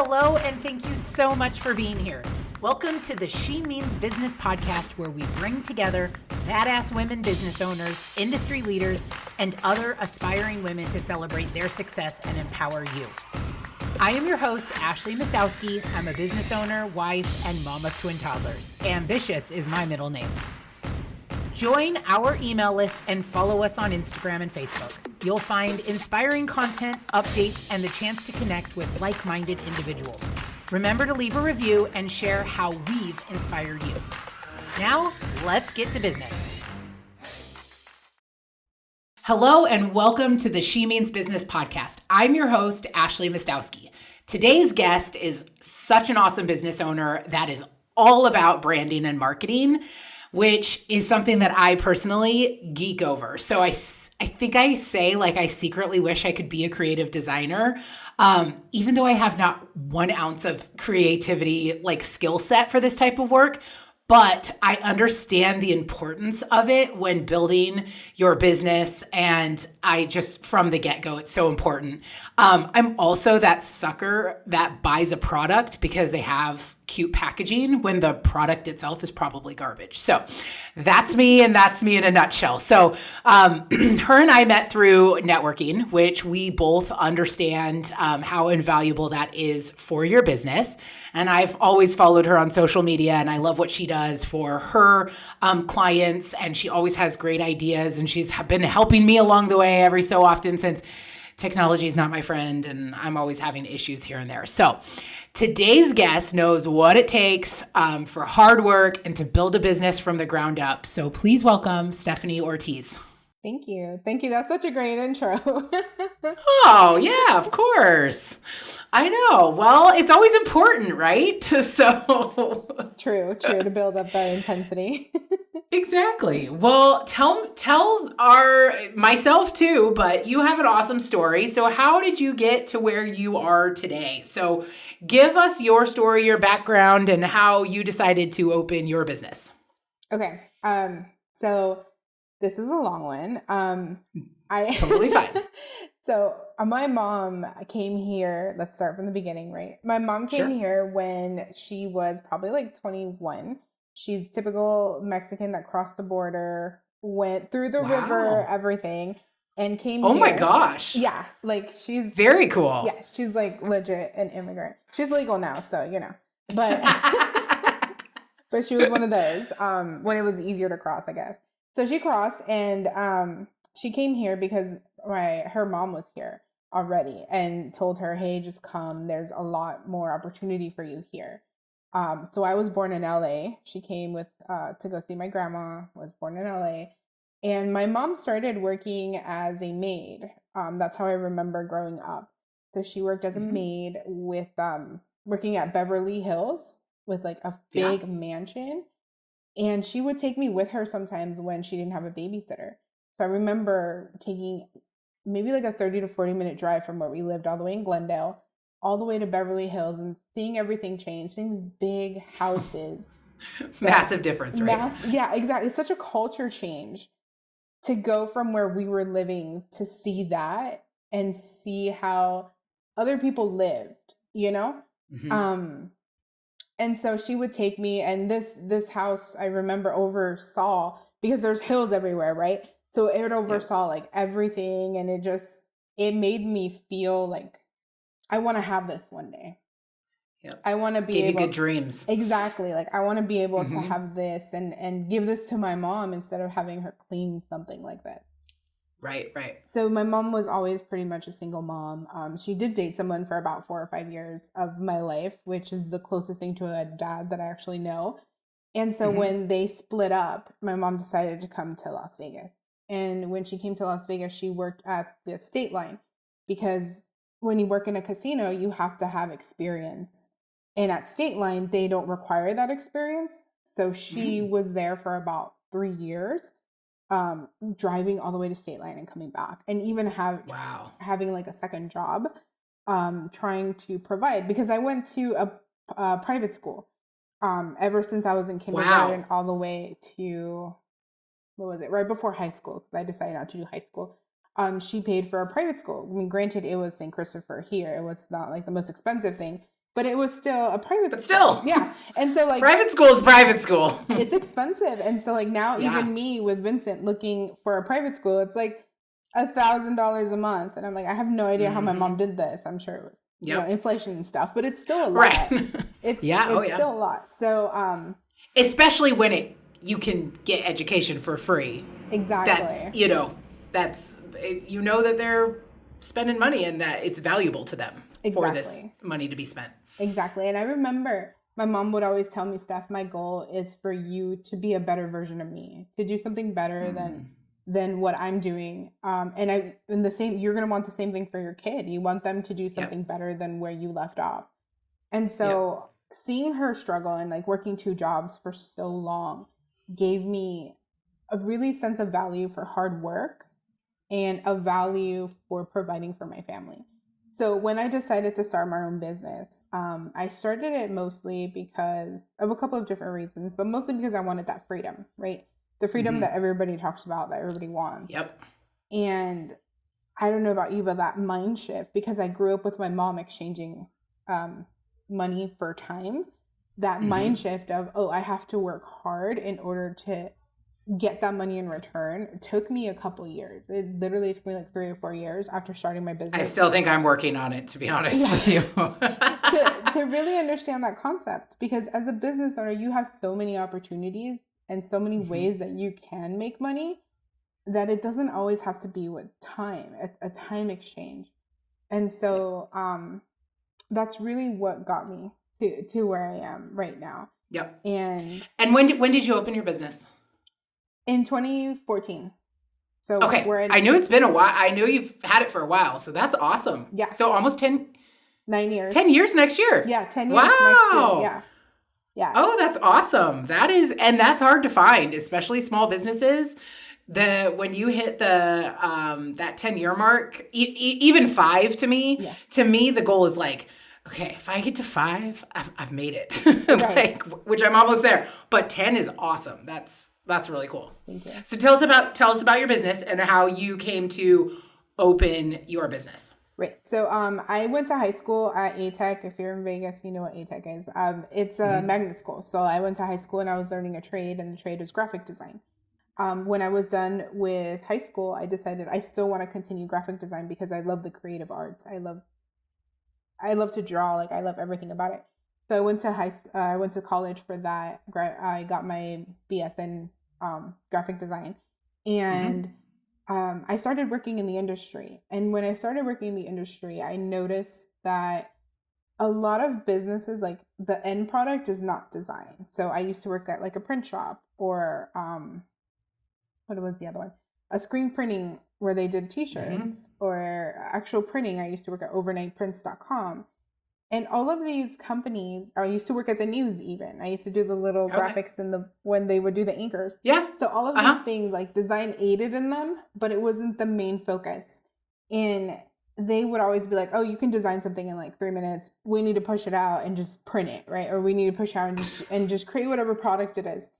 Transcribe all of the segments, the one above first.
Hello, and thank you so much for being here. Welcome to the She Means Business podcast, where we bring together badass women business owners, industry leaders, and other aspiring women to celebrate their success and empower you. I am your host, Ashley Mastowski. I'm a business owner, wife, and mom of twin toddlers. Ambitious is my middle name. Join our email list and follow us on Instagram and Facebook. You'll find inspiring content, updates, and the chance to connect with like-minded individuals. Remember to leave a review and share how we've inspired you. Now, let's get to business. Hello, and welcome to the She Means Business podcast. I'm your host, Ashley Mastowski. Today's guest is such an awesome business owner that is all about branding and marketing, which is something that I personally geek over. So I think I say, like, I secretly wish I could be a creative designer, even though I have not 1 ounce of creativity, like, skill set for this type of work. But I understand the importance of it when building your business. And I just, from the get-go, it's so important. I'm also that sucker that buys a product because they have cute packaging when the product itself is probably garbage. So that's me, and that's me in a nutshell. So her and I met through networking, which we both understand how invaluable that is for your business. And I've always followed her on social media, and I love what she does for her clients. And she always has great ideas, and she's been helping me along the way every so often, since technology is not my friend and I'm always having issues here and there. So today's guest knows what it takes for hard work and to build a business from the ground up. So please welcome Stephani Ortiz. Thank you. Thank you. That's such a great intro. Oh, yeah, of course. I know. Well, it's always important, right? So True, to build up that intensity. Exactly. Well, tell myself too, but you have an awesome story. So how did you get to where you are today? So give us your story, your background, and how you decided to open your business. Okay. So this is a long one. Totally fine. So my mom came here. Let's start from the beginning, right? My mom came here when she was probably like 21. She's typical Mexican that crossed the border, went through the river, everything, and came here. Oh my gosh. Yeah, like she's very cool. Yeah, she's like legit an immigrant. She's legal now, so you know. But but she was one of those when it was easier to cross, I guess. So she crossed, and she came here because her mom was here already and told her, "Hey, just come. There's a lot more opportunity for you here." So I was born in LA. She came with to go see my grandma. Was born in LA, and my mom started working as a maid. That's how I remember growing up. So she worked as a maid with working at Beverly Hills with like a big mansion, and she would take me with her sometimes when she didn't have a babysitter. So I remember taking maybe like a 30 to 40 minute drive from where we lived all the way in Glendale, all the way to Beverly Hills, and seeing everything change, seeing these big houses. Massive difference, right? Yeah, exactly. It's such a culture change to go from where we were living to see that and see how other people lived, you know? And so she would take me, and this house I remember oversaw, because there's hills everywhere, right? So it oversaw like everything, and it made me feel like I want to have this one day. Yep. I want to be Gave able you good dreams. Exactly. Like I want to be able to have this and give this to my mom instead of having her clean something like this. Right. So my mom was always pretty much a single mom. She did date someone for about 4 or 5 years of my life, which is the closest thing to a dad that I actually know. And so when they split up, my mom decided to come to Las Vegas. And when she came to Las Vegas, she worked at the state line, because when you work in a casino, you have to have experience. And at State Line, they don't require that experience. So she was there for about 3 years, driving all the way to State Line and coming back, and even having like a second job, trying to provide, because I went to a private school ever since I was in kindergarten all the way to, right before high school, because I decided not to do high school. She paid for a private school. I mean, granted, it was St. Christopher here. It was not like the most expensive thing, but it was still a private But school. still. Yeah. And so like private school is private school. it's expensive. And so like now even me with Vincent looking for a private school, it's like $1,000 a month. And I'm like, I have no idea how my mom did this. I'm sure it was you know, inflation and stuff, but it's still a lot. Right. It's still a lot. So especially when you can get education for free. Exactly. That's that they're spending money and that it's valuable to them for this money to be spent. Exactly. And I remember my mom would always tell me, Steph, my goal is for you to be a better version of me, to do something better than what I'm doing. And you're going to want the same thing for your kid. You want them to do something better than where you left off. And so seeing her struggle and like working 2 jobs for so long gave me a really sense of value for hard work and a value for providing for my family. So when I decided to start my own business, I started it mostly because of a couple of different reasons, but mostly because I wanted that freedom, right? The freedom that everybody talks about, that everybody wants. Yep. And I don't know about you, but that mind shift, because I grew up with my mom exchanging money for time, that mind shift of, I have to work hard in order to get that money in return took me a couple years. It literally took me like 3 or 4 years after starting my business. I still think I'm working on it, to be honest with you. to really understand that concept, because as a business owner, you have so many opportunities and so many ways that you can make money that it doesn't always have to be with time, a time exchange. And so that's really what got me to where I am right now. Yep. And when did you open your business? In 2014. So okay, I knew it's been a while. I know you've had it for a while, so that's awesome. Yeah. So almost 9 years. 10 years next year. Yeah, 10 years next year. Yeah. Yeah. Oh, that's awesome. That's hard to find, especially small businesses. When you hit the that 10-year mark, even 5 to me, the goal is like, okay, if I get to 5, I've made it. Right. Which I'm almost there. But 10 is awesome. That's really cool. Thank you. So tell us about your business and how you came to open your business. Right. So I went to high school at ATEC. If you're in Vegas, you know what ATEC is. It's a magnet school. So I went to high school and I was learning a trade, and the trade was graphic design. When I was done with high school, I decided I still want to continue graphic design because I love the creative arts. I love to draw. Like, I love everything about it. So I went to college for that. I got my BS in graphic design, and I started working in the industry. And when I started working in the industry, I noticed that a lot of businesses, like, the end product is not design. So I used to work at like a print shop, or what was the other one? A screen printing where they did t-shirts, or actual printing. I used to work at overnightprints.com. And all of these companies, I used to work at the news even. I used to do the little graphics when they would do the anchors. Yeah. So all of these things, like, design aided in them, but it wasn't the main focus. And they would always be like, oh, you can design something in like 3 minutes. We need to push it out and just print it, right? Or we need to push out and just create whatever product it is.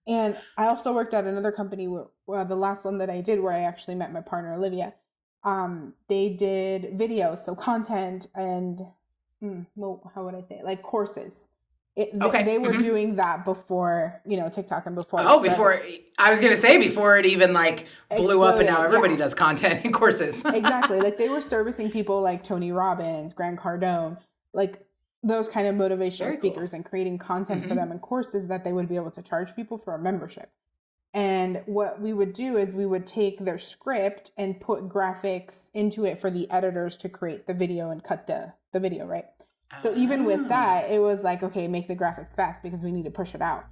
And I also worked at another company, the last one that I did, where I actually met my partner, Olivia. They did video, so content and... how would I say it? Like courses. They were doing that before, TikTok and before. Oh, before it even like blew up, and now everybody does content and courses. Exactly. Like, they were servicing people like Tony Robbins, Grant Cardone, like those kind of motivational speakers, and creating content for them and courses that they would be able to charge people for a membership. And what we would do is we would take their script and put graphics into it for the editors to create the video and cut the video, right? So even with that, it was like, okay, make the graphics fast because we need to push it out.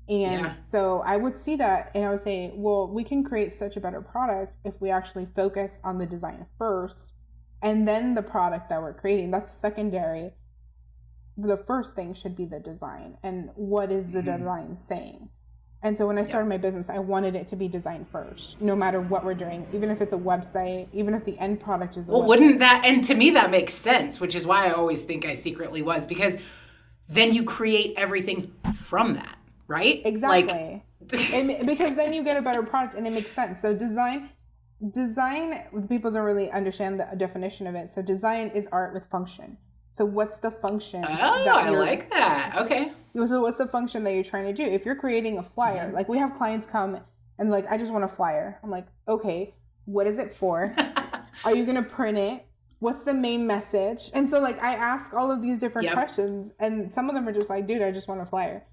And so I would see that and I would say, well, we can create such a better product if we actually focus on the design first, and then the product that we're creating, that's secondary. The first thing should be the design, and what is the design saying? And so when I started my business, I wanted it to be designed first, no matter what we're doing, even if it's a website, even if the end product is a website. Wouldn't that, and to me that makes sense, which is why I always think I secretly was, because then you create everything from that, right? Exactly. Because then you get a better product and it makes sense. So design, people don't really understand the definition of it. So design is art with function. So what's the function? Oh, I like that. Okay. So what's the function that you're trying to do? If you're creating a flyer, like we have clients come and like, I just want a flyer. I'm like, okay, what is it for? Are you going to print it? What's the main message? And so like I ask all of these different questions, and some of them are just like, dude, I just want a flyer.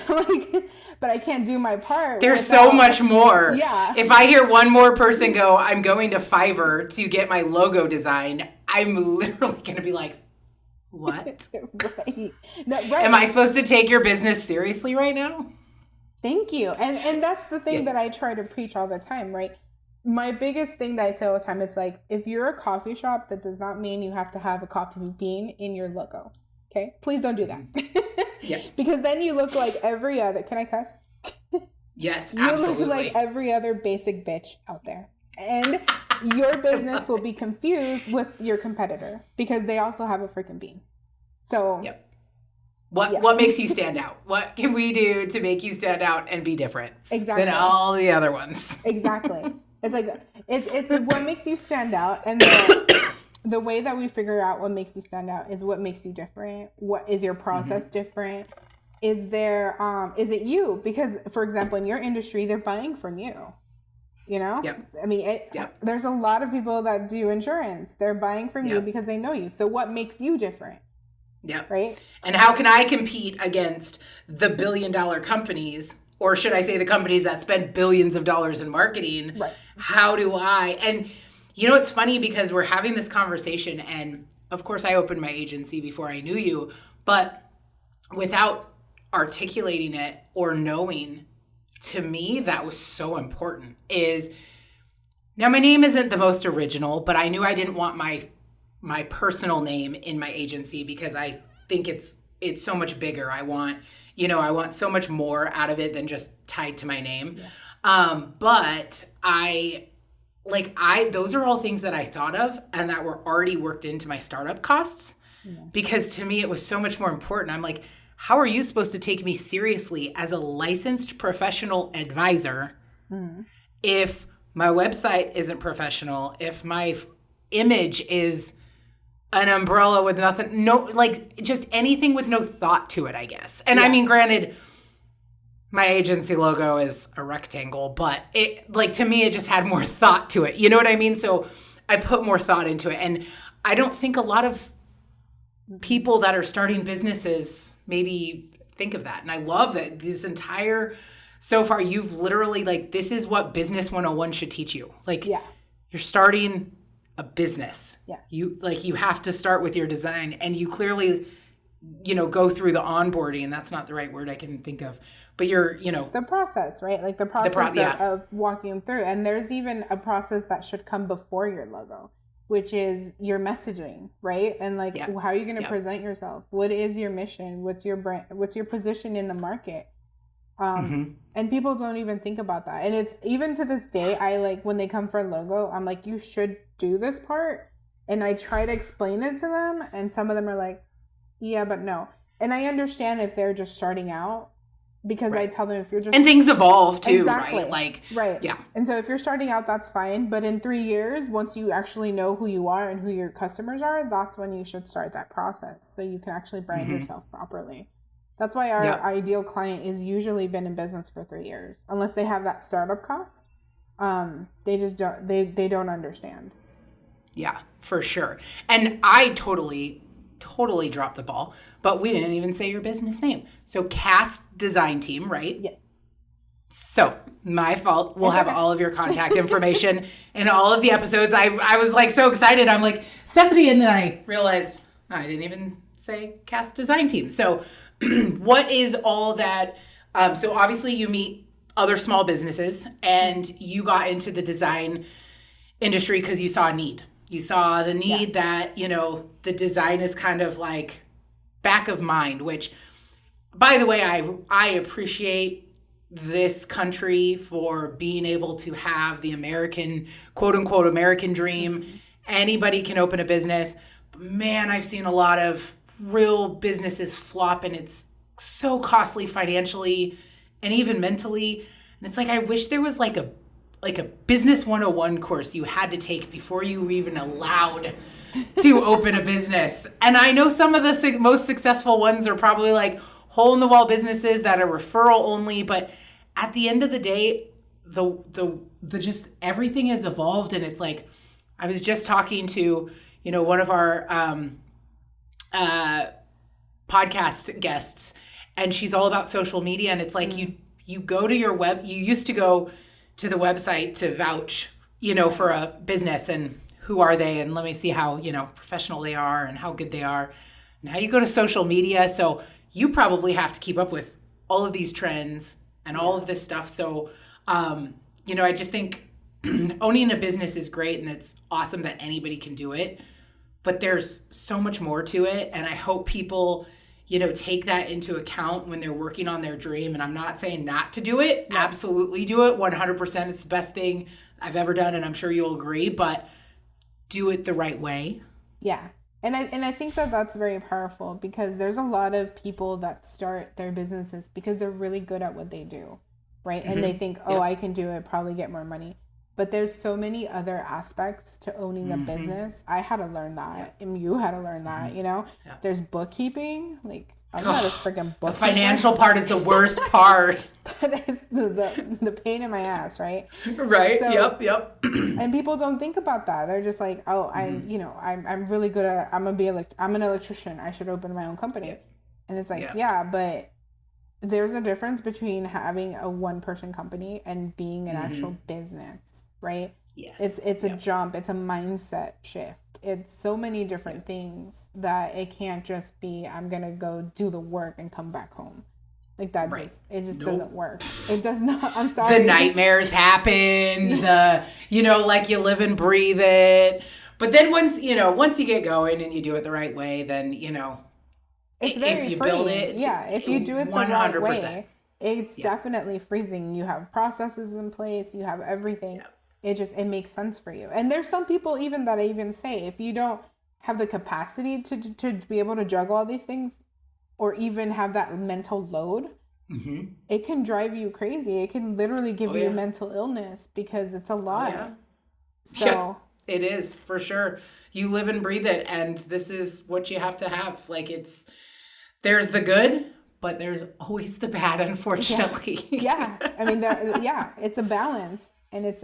Like, but I can't do my part. There's so much more. Yeah. If I hear one more person go, I'm going to Fiverr to get my logo design, I'm literally going to be like, what? Right. No, right. Am I supposed to take your business seriously right now? Thank you. And that's the thing that I try to preach all the time, right? My biggest thing that I say all the time, it's like, if you're a coffee shop, that does not mean you have to have a coffee bean in your logo. Okay? Please don't do that. Yeah. Because then you look like every other, can I cuss? Yes, you absolutely. You look like every other basic bitch out there. And your business will be confused with your competitor because they also have a freaking bean. So, what makes you stand out? What can we do to make you stand out and be different than all the other ones? Exactly. It's like, it's what makes you stand out. And the way that we figure out what makes you stand out is what makes you different. What is your process different? Is there, is it you? Because, for example, in your industry, they're buying from you. You know? Yep. I mean, there's a lot of people that do insurance. They're buying from you because they know you. So what makes you different? Yeah. Right? And how can I compete against the billion-dollar companies, or should I say the companies that spend billions of dollars in marketing? Right. How do I? And you know, it's funny because we're having this conversation, and of course I opened my agency before I knew you, but without articulating it or knowing, to me, that was so important. Is now my name isn't the most original, but I knew I didn't want my personal name in my agency because I think it's so much bigger. I want so much more out of it than just tied to my name. Yeah. But those are all things that I thought of and that were already worked into my startup costs because to me it was so much more important. I'm like, how are you supposed to take me seriously as a licensed professional advisor if my website isn't professional, if my image is an umbrella with nothing, just anything with no thought to it, I guess. And I mean, granted, my agency logo is a rectangle, but it, to me, it just had more thought to it. You know what I mean? So I put more thought into it. And I don't think a lot of people that are starting businesses maybe think of that. And I love that so far, you've literally, this is what Business 101 should teach you. You're starting a business. Yeah. You have to start with your design, and you clearly, go through the onboarding, and that's not the right word I can think of, but you're, the process, right? Like the process of walking them through. And there's even a process that should come before your logo, which is your messaging, right? And how are you going to present yourself? What is your mission? What's your brand? What's your position in the market? And people don't even think about that. And it's even to this day, when they come for a logo, I'm like, you should do this part. And I try to explain it to them. And some of them are like, yeah, but no. And I understand if they're just starting out because I tell them if you're just... And things evolve too, exactly. right? Right. Yeah. And so if you're starting out, that's fine. But in 3 years, once you actually know who you are and who your customers are, that's when you should start that process. So you can actually brand yourself properly. That's why our ideal client is usually been in business for 3 years, unless they have that startup cost. They just don't. They don't understand. Yeah, for sure. And I totally dropped the ball, but we didn't even say your business name. So Cast Design Team, right? Yes. So my fault. We'll have all of your contact information in all of the episodes. I was so excited. I'm like, Stephanie, and then I realized I didn't even say Cast Design Team. So what is all that? So obviously you meet other small businesses and you got into the design industry because you saw a need. You saw the need that, the design is kind of back of mind, which, by the way, I appreciate this country for being able to have the American, quote unquote, American dream. Anybody can open a business. But man, I've seen a lot of real businesses flop, and it's so costly financially and even mentally. And it's I wish there was a business 101 course you had to take before you were even allowed to open a business. And I know some of the most successful ones are probably like hole in the wall businesses that are referral only, but at the end of the day, the just everything has evolved. And it's like, I was just talking to, one of our podcast guests, and she's all about social media. And it's like, you go to your you used to go to the website to vouch, for a business and who are they? And let me see how, professional they are and how good they are. Now you go to social media. So you probably have to keep up with all of these trends and all of this stuff. So, I just think owning a business is great and it's awesome that anybody can do it, but there's so much more to it. And I hope people, take that into account when they're working on their dream. And I'm not saying not to do it. Yeah. Absolutely do it. 100%. It's the best thing I've ever done. And I'm sure you'll agree, but do it the right way. Yeah. And I think that that's very powerful because there's a lot of people that start their businesses because they're really good at what they do, right? And they think, I can do it, probably get more money. But there's so many other aspects to owning a business. I had to learn that. And you had to learn that, There's bookkeeping. Like, I'm not a freaking bookkeeper. The financial part is the worst part. That is the pain in my ass, right? Right. So, yep. And people don't think about that. They're just like, I'm really good at, I'm an electrician. I should open my own company. And it's like, but there's a difference between having a one-person company and being an actual business, right? Yes. It's a jump. It's a mindset shift. It's so many different things that it can't just be, I'm going to go do the work and come back home. Like that doesn't work. It does not. I'm sorry. The nightmares happen. Like you live and breathe it. But then once you get going and you do it the right way, then, it's very if you freeing. build it. If you do it the 100%. Right way, it's definitely freezing. You have processes in place. You have everything. It makes sense for you. And there's some people even that I even say, if you don't have the capacity to be able to juggle all these things or even have that mental load, it can drive you crazy. It can literally give you mental illness because it's a lot. So it is for sure. You live and breathe it. And this is what you have to have. Like there's the good, but there's always the bad, unfortunately. I mean, it's a balance. And it's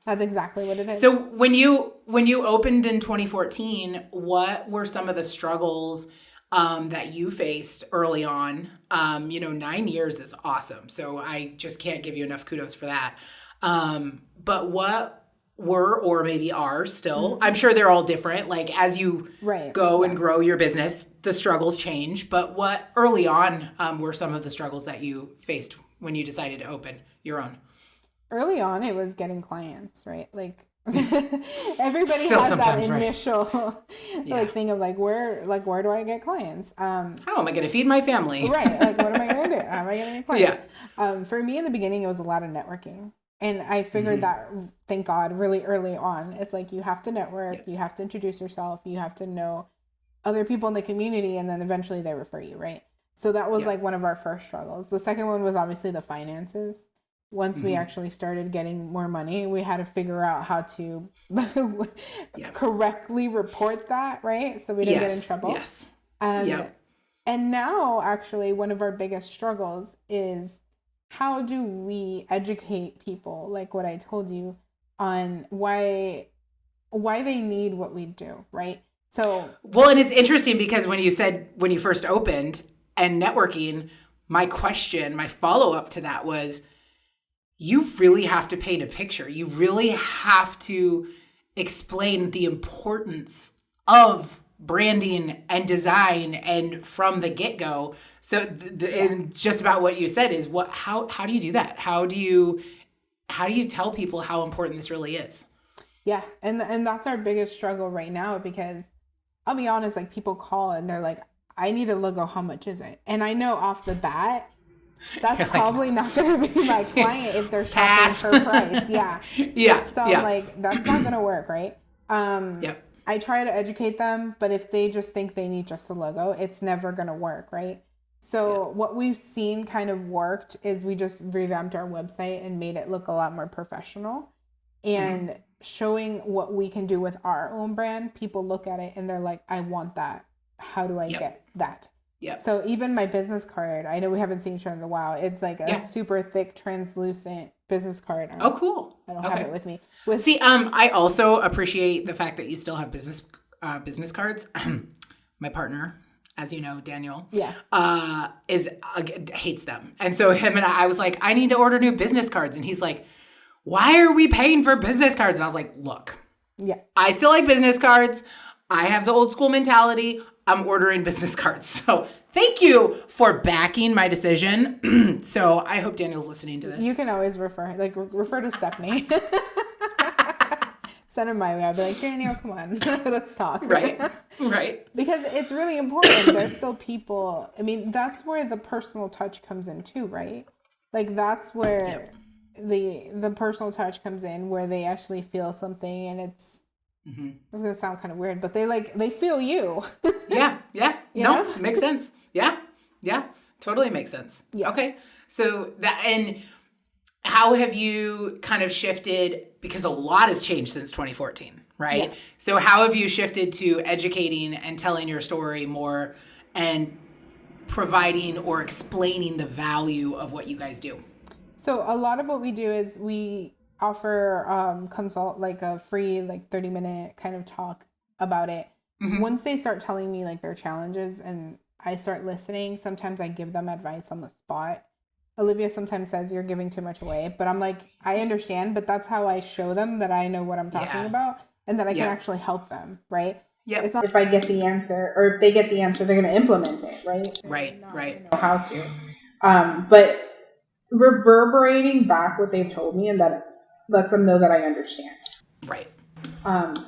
that's exactly what it is. So when you opened in 2014, what were some of the struggles that you faced early on? 9 years is awesome. So I just can't give you enough kudos for that. But what were or maybe are still, I'm sure they're all different. Like as you go and grow your business, the struggles change. But what early on were some of the struggles that you faced when you decided to open your own? Early on, it was getting clients, right? Like everybody still has that initial thing of where do I get clients? How am I going to feed my family? Right. Like, what am I going to do? How am I going to get clients? For me in the beginning, it was a lot of networking. And I figured that, thank God, really early on. It's like you have to network, you have to introduce yourself, you have to know other people in the community, and then eventually they refer you, right? So that was one of our first struggles. The second one was obviously the finances. Once we actually started getting more money, we had to figure out how to correctly report that, right? So we didn't get in trouble. Yes. And now, actually, one of our biggest struggles is how do we educate people, like what I told you, on why they need what we do, right? So, well, and it's interesting because when you first opened and networking, my follow-up to that was, you really have to paint a picture. You really have to explain the importance of branding and design and from the get-go. So and just about what you said is how do you do that? How do you tell people how important this really is? Yeah. And that's our biggest struggle right now, because I'll be honest, like people call and they're like, I need a logo. How much is it? And I know off the bat, that's probably not going to be my client if they're shopping for price. So I'm like, that's not going to work, right? I try to educate them, but if they just think they need just a logo, it's never going to work, right? So what we've seen kind of worked is we just revamped our website and made it look a lot more professional. And showing what we can do with our own brand, people look at it and they're like, I want that. How do I get that? Yep. So even my business card, I know we haven't seen each other in a while. It's like a super thick, translucent business card. Oh, cool. I don't have it with me. See, I also appreciate the fact that you still have business cards. My partner, as you know, Daniel, hates them. And so him and I was like, I need to order new business cards. And he's like, why are we paying for business cards? And I was like, look, I still like business cards. I have the old school mentality. I'm ordering business cards. So thank you for backing my decision. So I hope Daniel's listening to this. You can always refer to Stephanie. Send him my way. I'll be like, Daniel, come on, let's talk. Right. Because it's really important. There's still people. I mean, that's where the personal touch comes in too, right? Like that's where the personal touch comes in, where they actually feel something, and it's. It's gonna sound kind of weird, but they feel you. Yeah. It makes sense. Yeah, totally makes sense. Yeah. Okay, so and how have you kind of shifted, because a lot has changed since 2014, right? Yeah. So how have you shifted to educating and telling your story more and providing or explaining the value of what you guys do? So a lot of what we do is we offer consult, like a free 30-minute kind of talk about it. Once they start telling me like their challenges and I start listening, sometimes I give them advice on the spot. Olivia sometimes says you're giving too much away, but I'm like, I understand, but that's how I show them that I know what I'm talking about and that I can actually help them, right? Yeah. It's not if I get the answer, or if they get the answer, they're going to implement it, right? Right. Know how to. But reverberating back what they've told me, and that lets them know that I understand. Right.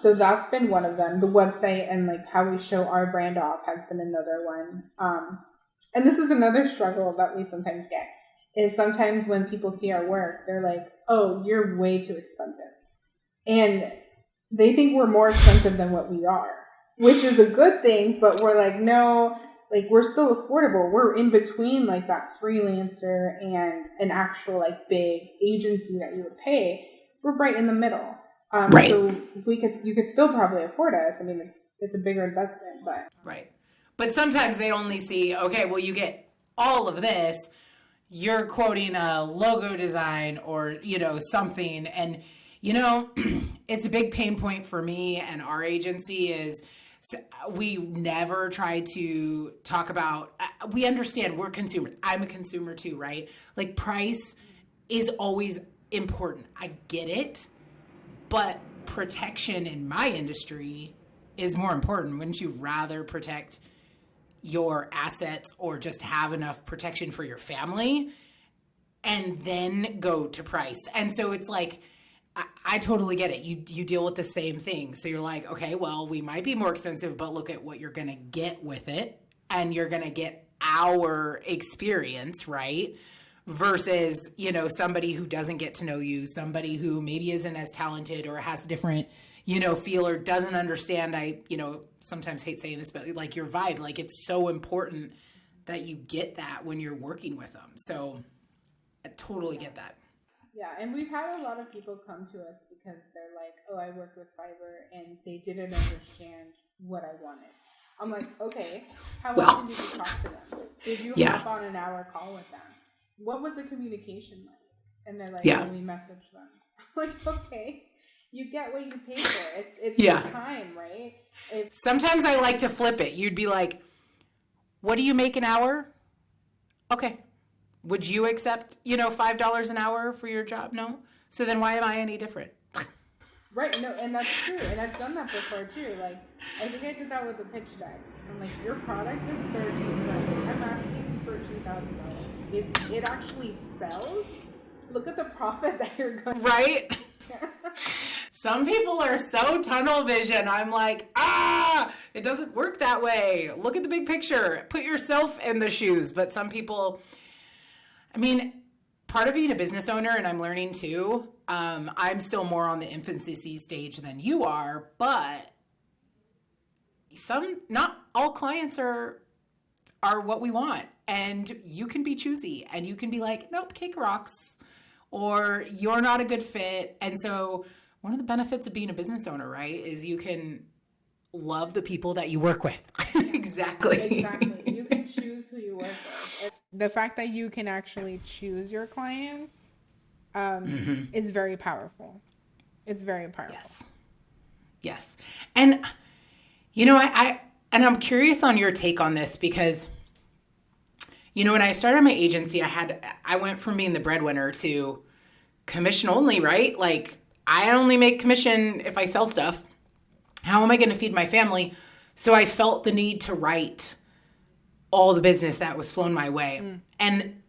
So that's been one of them. The website and like how we show our brand off has been another one. And this is another struggle that we sometimes get, is sometimes when people see our work, they're like, oh, you're way too expensive. And they think we're more expensive than what we are, which is a good thing. But we're like, no, like we're still affordable. We're in between like that freelancer and an actual like big agency that you would pay. We're right in the middle. Right. So you could still probably afford us. I mean, it's a bigger investment, but. Right. But sometimes they only see, okay, well, you get all of this. You're quoting a logo design or, something. And, it's a big pain point for me and our agency is we never try to talk about, we understand we're consumers. I'm a consumer too, right? Like price is always important. I get it. But protection in my industry is more important. Wouldn't you rather protect your assets or just have enough protection for your family and then go to price? And so it's like, I totally get it. You deal with the same thing. So you're like, okay, well, we might be more expensive, but look at what you're going to get with it. And you're going to get our experience, right? Versus, somebody who doesn't get to know you, somebody who maybe isn't as talented or has different, feel or doesn't understand. I, sometimes hate saying this, but like your vibe, like it's so important that you get that when you're working with them. So I totally get that. Yeah. And we've had a lot of people come to us because they're like, oh, I worked with Fiverr and they didn't understand what I wanted. I'm like, okay, how often did you talk to them? Did you hop on an hour call with them? What was the communication like? And they're like, oh, we messaged them. I'm like, okay, you get what you pay for. It's your time, right? Sometimes I like to flip it. You'd be like, what do you make an hour? Okay. Would you accept, $5 an hour for your job? No. So then why am I any different? Right. No, and that's true. And I've done that before too. Like, I think I did that with the pitch deck. I'm like, your product is $1,300. I'm asking for $2,000. If it actually sells, look at the profit that you're going to right? Some people are so tunnel vision. I'm like, it doesn't work that way. Look at the big picture. Put yourself in the shoes. But some people, part of being a business owner, and I'm learning too, I'm still more on the infancy stage than you are, but not all clients are what we want. And you can be choosy and you can be like, nope, cake rocks, or you're not a good fit. And so one of the benefits of being a business owner, right, is you can love the people that you work with. Exactly. You can choose who you work with. The fact that you can actually choose your clients is very powerful. It's very powerful. Yes. And, you know, I'm curious on your take on this because, you know, when I started my agency, I went from being the breadwinner to commission only, right? Like, I only make commission if I sell stuff. How am I going to feed my family? So I felt the need to write all the business that was flown my way. And,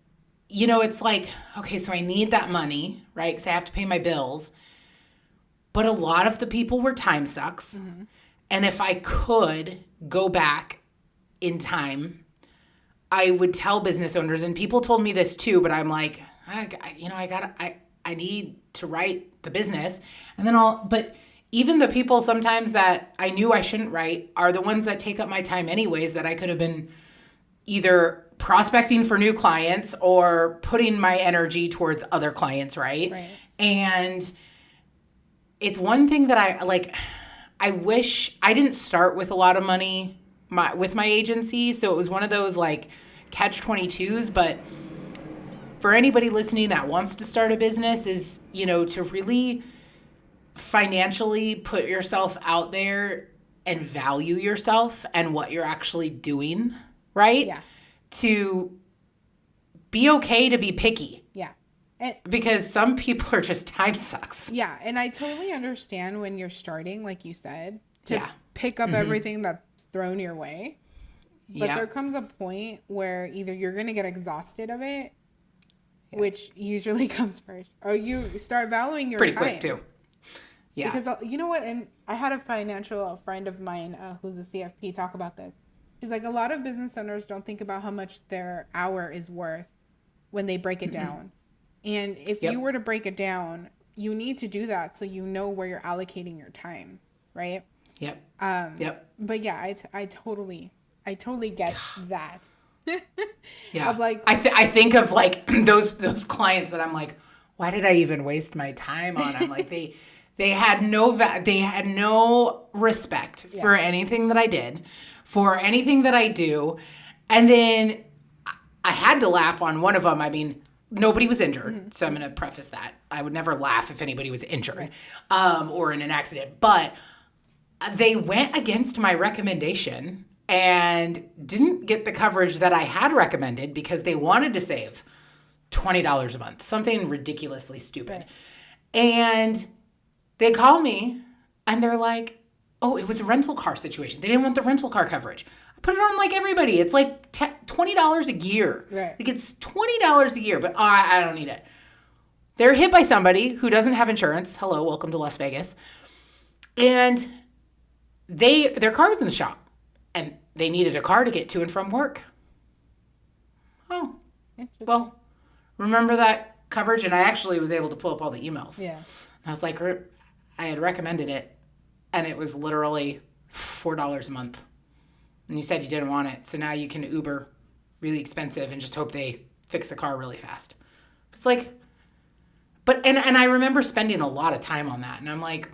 you know, it's like, okay, so I need that money, right? Because I have to pay my bills. But a lot of the people were time sucks. And if I could go back in time, I would tell business owners, and people told me this too, but I'm like, I need to write the business. And then but even the people sometimes that I knew I shouldn't write are the ones that take up my time anyways, that I could have been either prospecting for new clients or putting my energy towards other clients, right? And it's one thing that I wish I didn't start with a lot of money with my agency. So it was one of those like catch-22s, but for anybody listening that wants to start a business is, you know, to really financially put yourself out there and value yourself and what you're actually doing, right? Yeah. To be okay to be picky. Yeah. Because some people are just time sucks. Yeah. And I totally understand when you're starting, like you said, to pick up everything that's thrown your way. But there comes a point where either you're going to get exhausted of it, which usually comes first, or you start valuing your pretty time. quick too. Yeah. Because you know what? And I had a financial friend of mine who's a CFP talk about this. She's like, a lot of business owners don't think about how much their hour is worth when they break it down. And if you were to break it down, you need to do that so you know where you're allocating your time, right? But yeah, I totally get that. Yeah. Of like, I think of like those clients that I'm like, why did I even waste my time on? I'm like, they had no respect for anything that I did, for anything that I do. And then I had to laugh on one of them. I mean, nobody was injured. So I'm going to preface that. I would never laugh if anybody was injured or in an accident. But they went against my recommendation and didn't get the coverage that I had recommended because they wanted to save $20 a month, something ridiculously stupid. And they call me and they're like, oh, it was a rental car situation. They didn't want the rental car coverage. I put it on like everybody. It's like $20 a year. Right. Like it's $20 a year, but I don't need it. They're hit by somebody who doesn't have insurance. Hello, welcome to Las Vegas. And their car was in the shop and they needed a car to get to and from work. Oh, well, remember that coverage? And I actually was able to pull up all the emails. Yeah. And I was like, I had recommended it and it was literally $4 a month. And you said you didn't want it. So now you can Uber really expensive and just hope they fix the car really fast. It's like, and I remember spending a lot of time on that. And I'm like,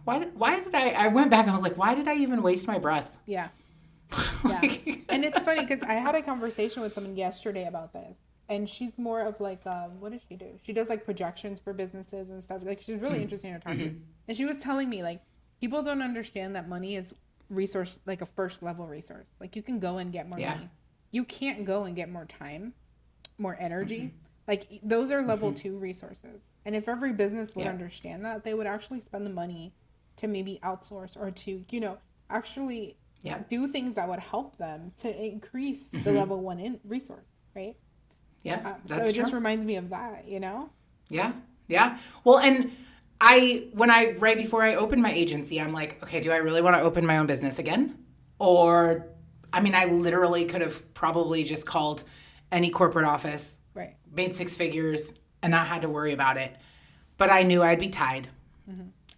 why did I went back and I was like, why did I even waste my breath? Yeah. And it's funny because I had a conversation with someone yesterday about this. And she's more of like, what does she do? She does like projections for businesses and stuff. Like she's really interesting to talk to. And she was telling me like, people don't understand that money is resource, like a first level resource. Like you can go and get more money. You can't go and get more time, more energy. Like those are level 2 resources. And if every business would understand that, they would actually spend the money to maybe outsource or to, you know, actually do things that would help them to increase the level 1 in resource, right? Yeah, so it just reminds me of that, you know? Yeah. Well, and right before I opened my agency, I'm like, okay, do I really want to open my own business again? Or, I mean, I literally could have probably just called any corporate office, made 6 figures, and not had to worry about it. But I knew I'd be tied.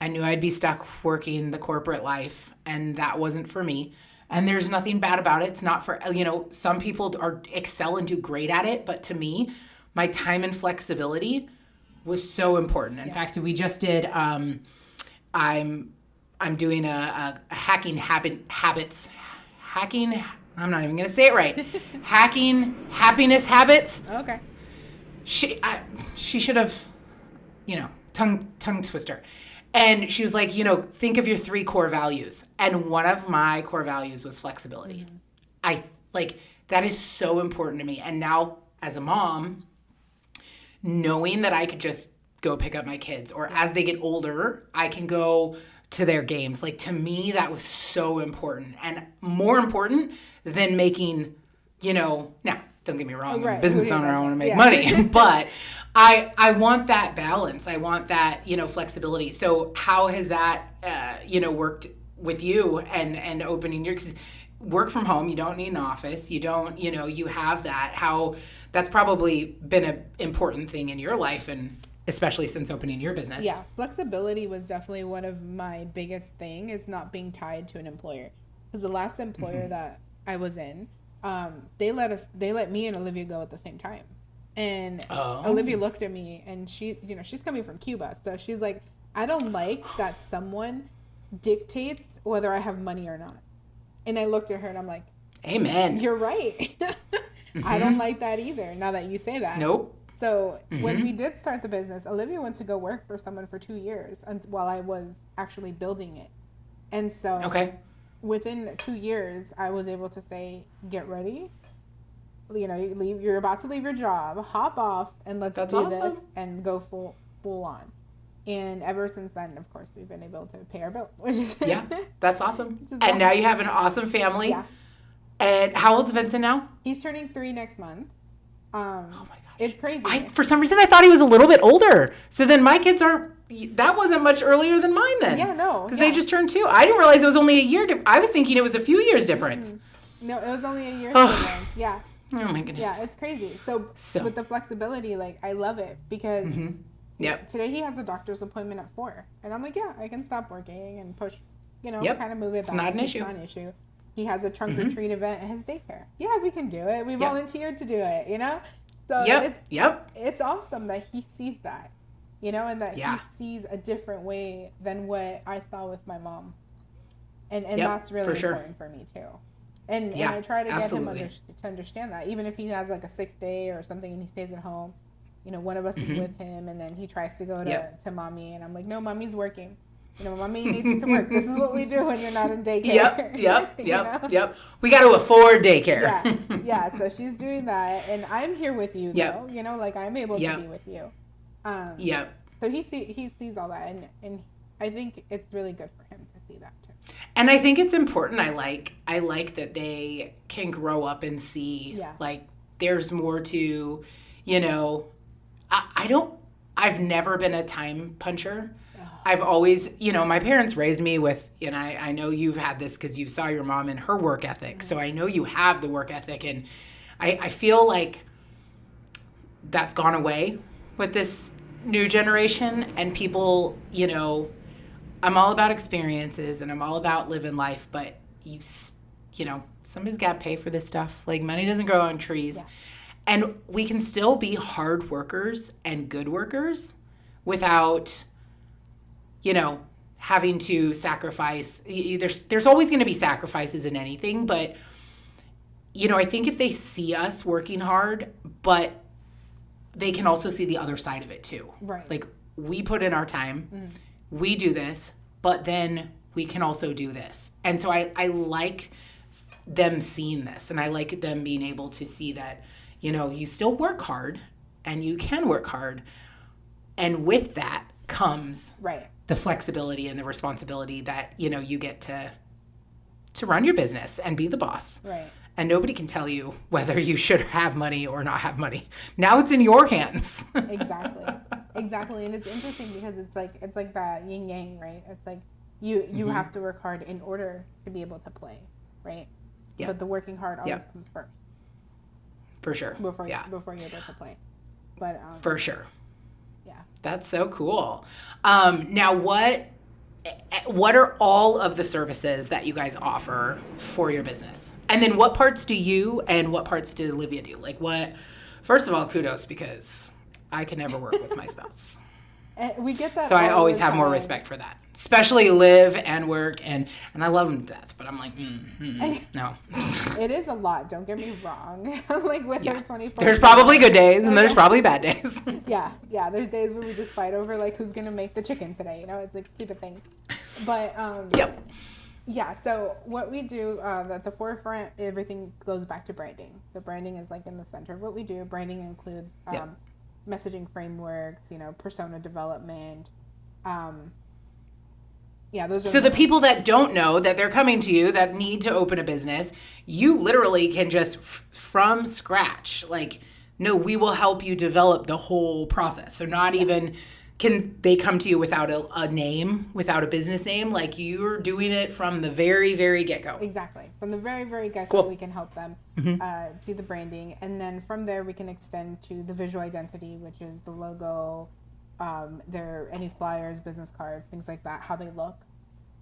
I knew I'd be stuck working the corporate life, and that wasn't for me. And there's nothing bad about it. It's not for, you know, some people excel and do great at it. But to me, my time and flexibility was so important. In fact, we just did I'm doing a hacking habits. Hacking, I'm not even going to say it right. Hacking happiness habits. Okay. She should have, tongue twister. And she was like, think of your 3 core values. And one of my core values was flexibility. That is so important to me. And now as a mom, knowing that I could just go pick up my kids, or as they get older, I can go to their games. Like, to me, that was so important, and more important than making, now, don't get me wrong, I'm a business owner, I want to make money, but I want that balance. I want that, flexibility. So how has that, worked with you and opening your, 'cause work from home, you don't need an office, you don't, you have that, how that's probably been an important thing in your life, and especially since opening your business. Yeah, flexibility was definitely one of my biggest thing, is not being tied to an employer. Because the last employer that I was in, they let me and Olivia go at the same time. And Olivia looked at me, and she's coming from Cuba, so she's like, I don't like that someone dictates whether I have money or not. And I looked at her and I'm like, amen. You're right. I don't like that either, now that you say that. Nope. So when we did start the business, Olivia went to go work for someone for 2 years while I was actually building it. And so within 2 years, I was able to say, get ready. You're about to leave your job, hop off, and let's do this and go full on. And ever since then, of course, we've been able to pay our bills. Yeah, that's awesome. And now you have an awesome family. Yeah. And how old's Vincent now? He's turning 3 next month. Oh my gosh. It's crazy. For some reason, I thought he was a little bit older. So then my kids that wasn't much earlier than mine then. Yeah, no. Because they just turned 2. I didn't realize it was only a year. I was thinking it was a few years difference. No, it was only a year difference. Yeah. Oh my goodness. Yeah, it's crazy. So with the flexibility, I love it because today he has a doctor's appointment at 4. And I'm like, yeah, I can stop working and push, kind of move it back. It's not an issue. It's not an issue. He has a trunk or treat event at his daycare. Yeah, we can do it. We volunteered to do it, So it's awesome that he sees that, and that he sees a different way than what I saw with my mom. And that's really important for me too. And I try to get him to understand that, even if he has like a 6th day or something and he stays at home, one of us is with him, and then he tries to go to mommy, and I'm like, no, mommy's working. Mommy needs to work. This is what we do when you're not in daycare. Yep. We got to afford daycare. Yeah. So she's doing that, and I'm here with you, though. I'm able to be with you. So he sees all that, and I think it's really good for him to see that too. And I think it's important. I like that they can grow up and see there's more to, I've never been a time puncher. I've always, my parents raised me with, and I know you've had this because you saw your mom and her work ethic. So I know you have the work ethic, and I feel like that's gone away with this new generation, and people, I'm all about experiences and I'm all about living life, but somebody's got to pay for this stuff. Like, money doesn't grow on trees. Yeah. And we can still be hard workers and good workers without having to sacrifice. There's always going to be sacrifices in anything, but, I think if they see us working hard, but they can also see the other side of it too. Right. Like, we put in our time, we do this, but then we can also do this. And so I like them seeing this, and I like them being able to see that, you still work hard and you can work hard. And with that comes the flexibility and the responsibility that, you get to run your business and be the boss. Right. And nobody can tell you whether you should have money or not have money. Now it's in your hands. Exactly. And it's interesting because it's like that yin yang, right? It's like you have to work hard in order to be able to play, right? Yeah. But the working hard always comes first. For sure. Before you're able to play. But for sure. Yeah. That's so cool. Now what are all of the services that you guys offer for your business? And then what parts do you and what parts did Olivia do? First of all, kudos, because I can never work with my spouse. And we get that. So I all always the have more time. respect for that, especially live and work, and I love them to death. But I'm like, no. It is a lot. Don't get me wrong. Like with her 24. There's probably good days and there's probably bad days. Yeah. There's days where we just fight over like who's gonna make the chicken today. You know, it's like stupid things. But Yep. Yeah. So what we do at the forefront, everything goes back to branding. So branding is like in the center of what we do. Branding includes messaging frameworks, persona development. Those are So the people that don't know that they're coming to you that need to open a business, you literally can just from scratch, like, no, we will help you develop the whole process. So not even can they come to you without a name, without a business name, like you're doing it from the very, very get-go. Exactly. From the very, very get-go, Cool. we can help them do the branding. And then from there, we can extend to the visual identity, which is the logo, any flyers, business cards, things like that, how they look.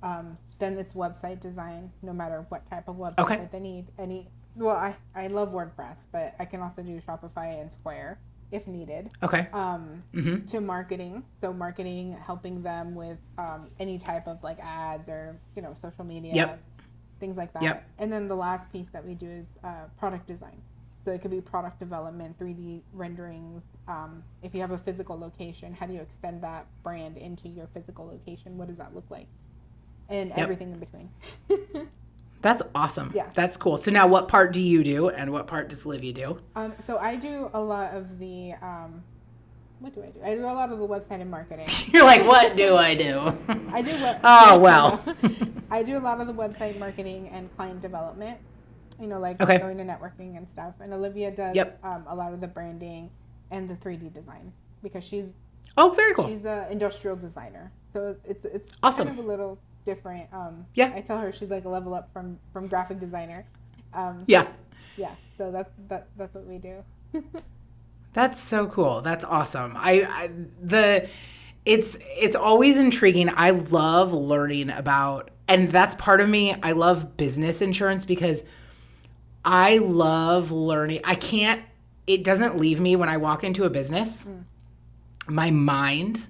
Then it's website design, no matter what type of website that they need. I love WordPress, but I can also do Shopify and Square if needed. Okay. To marketing. So marketing, helping them with any type of like ads or, social media, things like that. Yep. And then the last piece that we do is product design. So it could be product development, 3D renderings. If you have a physical location, how do you extend that brand into your physical location? What does that look like? And everything in between. That's awesome. Yeah. That's cool. So now what part do you do and what part does Livy do? So I do a lot of the, what do I do? I do a lot of the website and marketing. You're like, what do I do? I do what? Oh, well. I do a lot of the website marketing and client development, going to networking and stuff. And Olivia does a lot of the branding and the 3D design because she's very cool. She's an industrial designer. So it's awesome. kind of a little different. I tell her she's like a level up from graphic designer. Yeah. So that's what we do. That's so cool. That's awesome. It's always intriguing. I love learning about, and that's part of me. I love business insurance because I love learning. It doesn't leave me when I walk into a business. My mind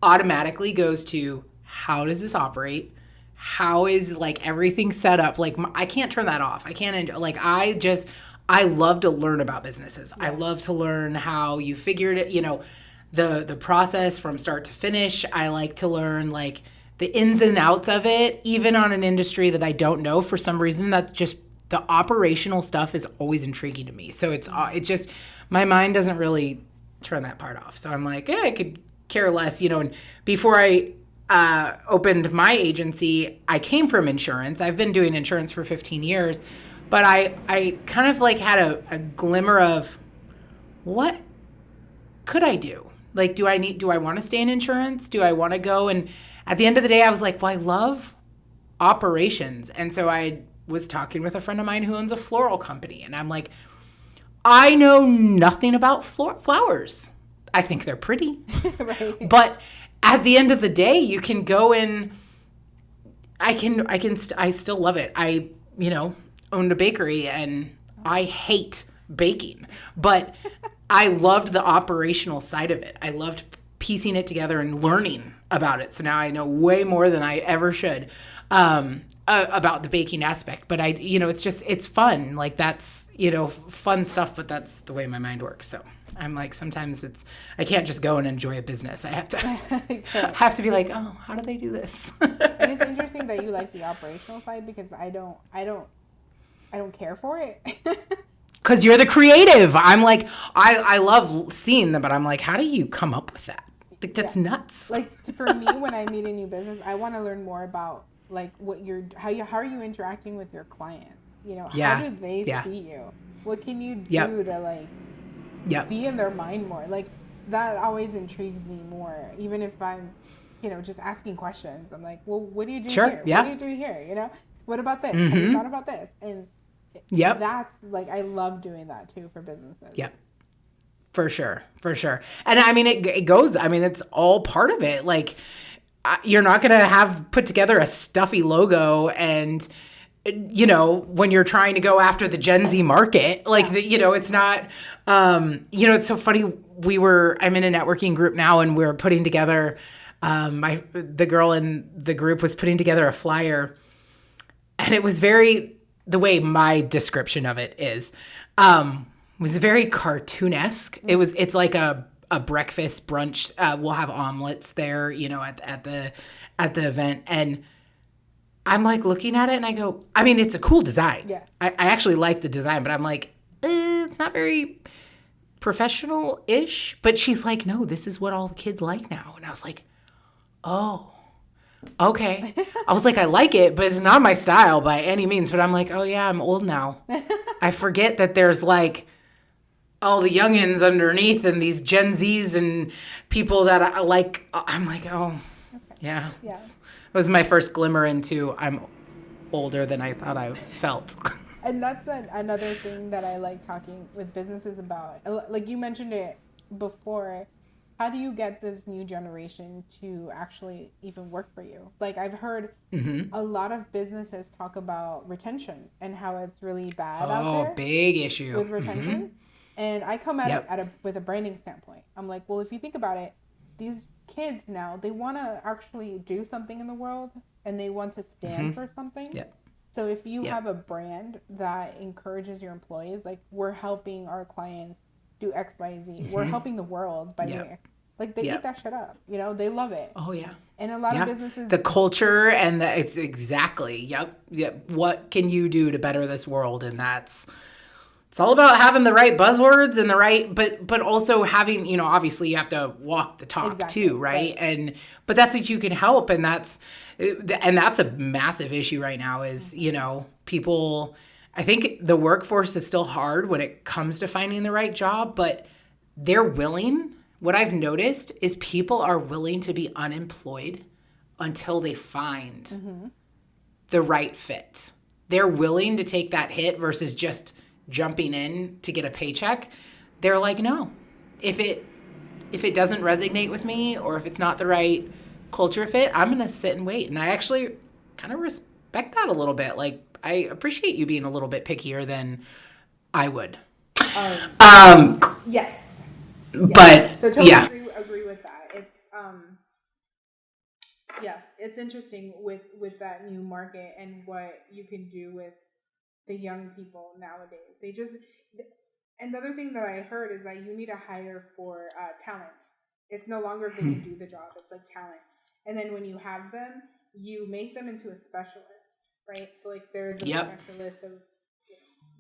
automatically goes to, how does this operate? How is like everything set up? Like I can't turn that off. I can't enjoy, like I love to learn about businesses. I love to learn how you figured it, the process from start to finish. I like to learn like the ins and outs of it, even on an industry that I don't know. For some reason, that's just the operational stuff is always intriguing to me. So it's just, my mind doesn't really turn that part off. So I'm like, I could care less, and before I opened my agency, I came from insurance. I've been doing insurance for 15 years, but I kind of like had a glimmer of what could I do? Like, do I want to stay in insurance? Do I want to go? And at the end of the day, I was like, well, I love operations. And so I was talking with a friend of mine who owns a floral company. And I'm like, I know nothing about flowers. I think they're pretty. Right. But at the end of the day, you can go in. I still love it. I, owned a bakery and I hate baking, but I loved the operational side of it. I loved piecing it together and learning about it. So now I know way more than I ever should about the baking aspect. But it's fun. Like that's, fun stuff, but that's the way my mind works. So I'm like, sometimes I can't just go and enjoy a business. I have to be like, oh, how do they do this? And it's interesting that you like the operational side because I don't care for it. Because you're the creative. I'm like, I love seeing them, but I'm like, how do you come up with that? Like, that's nuts. Like for me, when I meet a new business, I want to learn more about like how are you interacting with your client? How do they see you? What can you do to like be in their mind more? Like that always intrigues me more. Even if I'm, just asking questions. I'm like, well, what do you do here? Yeah. What do you do here? What about this? Have you thought about this? And that's like, I love doing that too for businesses. Yep. For sure. And I mean, it goes, it's all part of it. Like you're not going to have put together a stuffy logo and when you're trying to go after the Gen Z market, like, it's not, it's so funny. I'm in a networking group now, and we're putting together, the girl in the group was putting together a flyer, and it was the way my description of it is, was very cartoonesque. It's like a breakfast brunch. We'll have omelets there, at the event. And I'm like looking at it and I go, I mean, it's a cool design. Yeah. I actually like the design, but I'm like, it's not very professional-ish. But she's like, no, this is what all the kids like now. And I was like, oh, okay. I was like, I like it, but it's not my style by any means. But I'm like, oh yeah, I'm old now. I forget that there's like all the youngins underneath and these Gen Zs and people that I like. I'm like, oh, yeah. Yeah. It was my first glimmer into I'm older than I thought I felt. And that's another thing that I like talking with businesses about. Like you mentioned it before, how do you get this new generation to actually even work for you? Like I've heard a lot of businesses talk about retention and how it's really bad out there. Oh, big issue. With retention. And I come at it with a branding standpoint. I'm like, well, if you think about it, these kids now, they want to actually do something in the world and they want to stand for something. Yep. So if you have a brand that encourages your employees, like we're helping our clients do X, Y, Z. We're helping the world by doing it. Like they eat that shit up, they love it. Oh yeah. And a lot of businesses, the culture and it's exactly. Yep. What can you do to better this world? And it's all about having the right buzzwords and the right, but also having, obviously you have to walk the talk too, right? But that's what you can help. And that's a massive issue right now is, people, I think the workforce is still hard when it comes to finding the right job, but they're willing. What I've noticed is people are willing to be unemployed until they find the right fit. They're willing to take that hit versus just jumping in to get a paycheck. They're like, no, if it doesn't resonate with me or if it's not the right culture fit, I'm going to sit and wait. And I actually kind of respect that a little bit. Like, I appreciate you being a little bit pickier than I would. Yes. But so totally agree with that. It's interesting with that new market and what you can do with the young people nowadays. And the other thing that I heard is that you need to hire for talent. It's no longer if they can do the job, it's like talent. And then when you have them, you make them into a specialist, right? So like there's a specialist of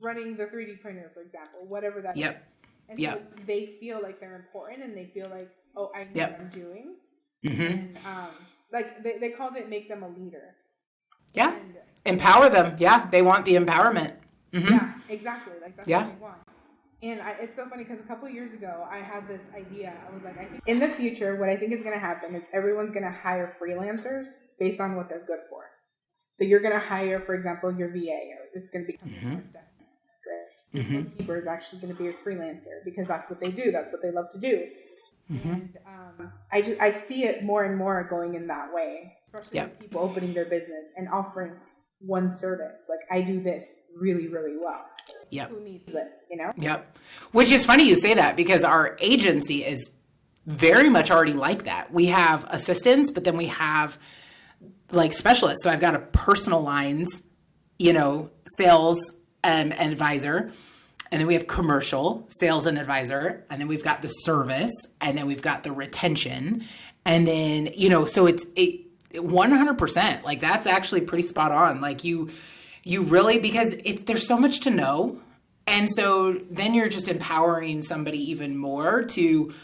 running the 3D printer, for example, whatever that is. And so they feel like they're important and they feel like, oh, I know what I'm doing. And like they called it make them a leader. Yeah. And empower them. Yeah. They want the empowerment. Yeah, exactly. Like that's what they want. And it's so funny because a couple of years ago, I had this idea. I was like, I think in the future, what I think is going to happen is everyone's going to hire freelancers based on what they're good for. So you're going to hire, for example, your VA. It's going to become your desk. Your bookkeeper is actually going to be a freelancer because that's what they do. That's what they love to do. And I see it more and more going in that way, especially with people opening their business and offering one service. Like, I do this really, really well. Who needs this, Which is funny you say that because our agency is very much already like that. We have assistants, but then we have like specialists. So I've got a personal lines, sales and advisor. And then we have commercial sales and advisor. And then we've got the service. And then we've got the retention. And then, so it's 100%. Like that's actually pretty spot on. Like you really, because there's so much to know. And so then you're just empowering somebody even more to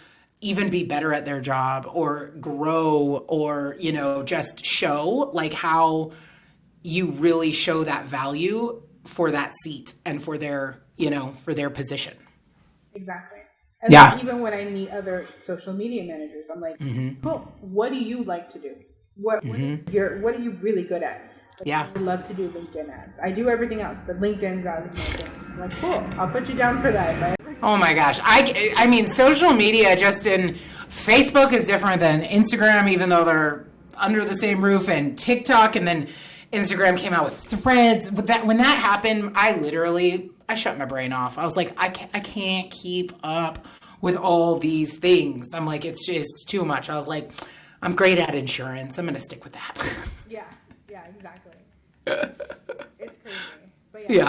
even be better at their job or grow or, just show like how you really show that value for that seat and for their, for their position. Exactly. And then even when I meet other social media managers, I'm like, cool, what do you like to do? What are you really good at? Like, I love to do LinkedIn ads. I do everything else, but LinkedIn's ads is my thing. I'm like, cool, I'll put you down for that. Right? Oh my gosh. I mean, social media just in Facebook is different than Instagram, even though they're under the same roof, and TikTok, and then Instagram came out with Threads. When that happened, I shut my brain off. I was like, I can't keep up with all these things. I'm like, it's just too much. I was like, I'm great at insurance. I'm going to stick with that. Yeah, exactly. It's crazy.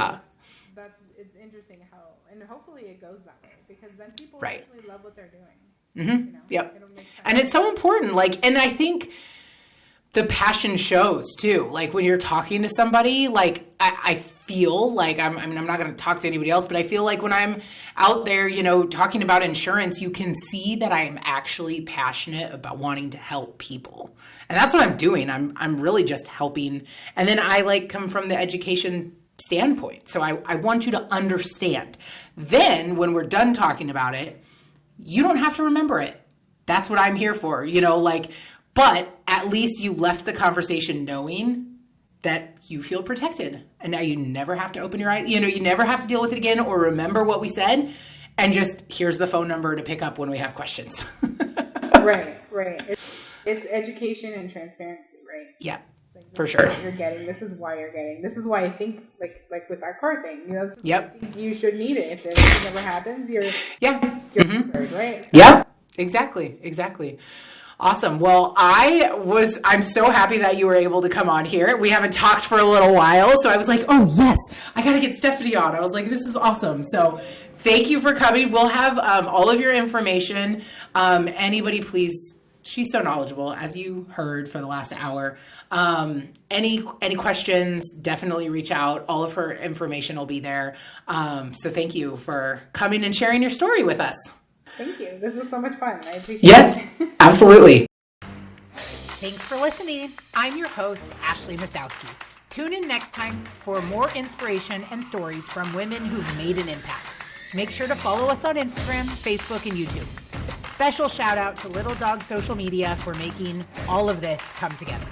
But it's interesting how, and hopefully it goes that way, because then people actually love what they're doing. Mm-hmm. You know? Yep. And it's so important. Like, and I think the passion shows too. Like when you're talking to somebody, like I feel like I'm not going to talk to anybody else, but I feel like when I'm out there, you know, talking about insurance, you can see that I'm actually passionate about wanting to help people. And that's what I'm doing. I'm really just helping. And then I like come from the education standpoint. So I want you to understand. Then when we're done talking about it, you don't have to remember it. That's what I'm here for, you know, like, but at least you left the conversation knowing that you feel protected. And now you never have to open your eyes. You know, you never have to deal with it again or remember what we said. And just here's the phone number to pick up when we have questions. Right. It's education and transparency, right? Yeah, like, for sure. What you're getting. This is why you're getting. This is why I think like with that car thing. You know, this is yep. I think you should need it. If it never happens, you're covered, right? Yeah, exactly. Awesome. Well, I'm so happy that you were able to come on here. We haven't talked for a little while, so I was like, oh yes, I got to get Stephani on. I was like, this is awesome. So thank you for coming. We'll have all of your information. Anybody, please, she's so knowledgeable, as you heard for the last hour. Any questions, definitely reach out. All of her information will be there. So thank you for coming and sharing your story with us. Thank you. This was so much fun. I appreciate it. Yes, absolutely. Thanks for listening. I'm your host, Ashley Mastowski. Tune in next time for more inspiration and stories from women who've made an impact. Make sure to follow us on Instagram, Facebook, and YouTube. Special shout out to Little Dog Social Media for making all of this come together.